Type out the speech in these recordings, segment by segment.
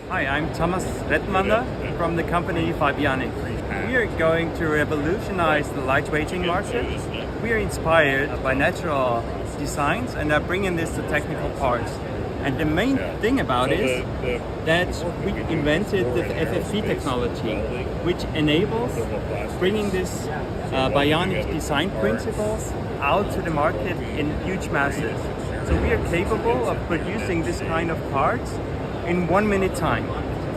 Hi, I'm Thomas Rettmander from the company Fibionic. We are going to revolutionize the lightweighting market. We are inspired by natural designs and are bringing this to technical parts. And the main thing about it is that we invented the FFP technology, which enables bringing this bionic design principles out to the market in huge masses. So we are capable of producing this kind of parts in 1 minute time.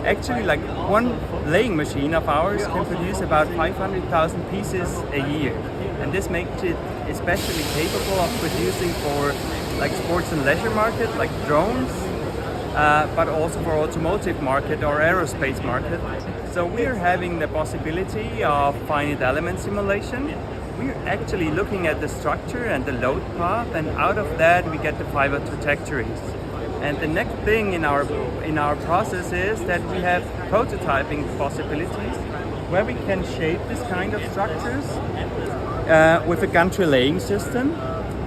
Actually, like one laying machine of ours can produce about 500,000 pieces a year. And this makes it especially capable of producing for like sports and leisure market, like drones, but also for automotive market or aerospace market. So we're having the possibility of finite element simulation. We're actually looking at the structure and the load path, and out of that we get the fiber trajectories. And the next thing in our process is that we have prototyping possibilities where we can shape this kind of structures with a gantry laying system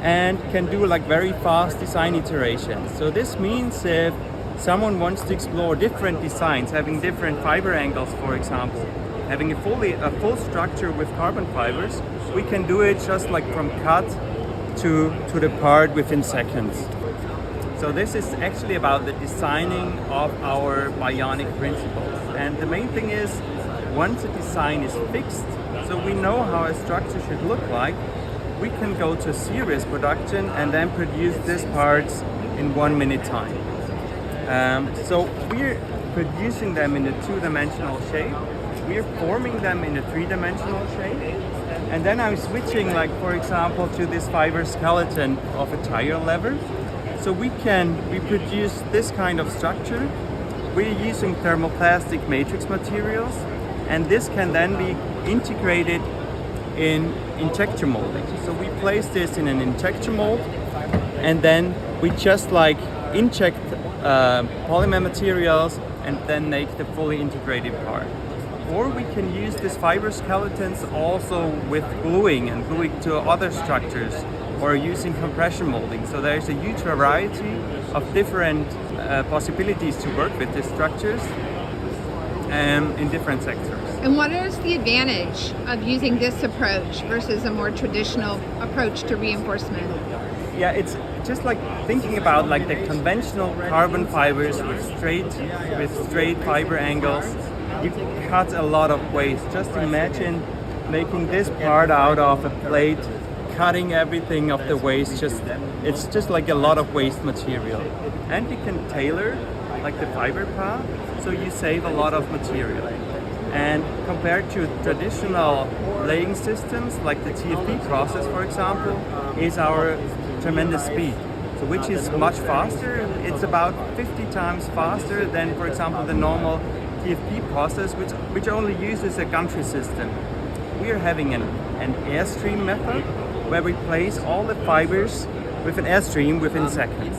and can do like very fast design iterations. So this means if someone wants to explore different designs, having different fiber angles, for example, having a full structure with carbon fibers, we can do it just like from cut to the part within seconds. So this is actually about the designing of our bionic principles. And the main thing is, once a design is fixed, so we know how a structure should look like, we can go to series production and then produce these parts in 1 minute time. So we're producing them in a two-dimensional shape. We're forming them in a three-dimensional shape. And then I'm switching, like for example, to this fiber skeleton of a tire lever. So we produce this kind of structure. We're using thermoplastic matrix materials, and this can then be integrated in injection molding. So we place this in an injection mold, and then we just like inject polymer materials and then make the fully integrated part. Or we can use these fiber skeletons also with gluing to other structures, or using compression molding. So there's a huge variety of different possibilities to work with these structures in different sectors. And what is the advantage of using this approach versus a more traditional approach to reinforcement? Yeah, it's just like thinking about like the conventional carbon fibers with straight fiber angles. You cut a lot of waste. Just imagine making this part out of a plate, cutting everything of the waste. It's just like a lot of waste material. And you can tailor like the fiber path, so you save a lot of material. And compared to traditional laying systems, like the TFP process, for example, is our tremendous speed. So which is much faster. It's about 50 times faster than, for example, the normal TFP process, which only uses a gantry system. We are having an airstream method where we place all the fibers with an airstream within seconds.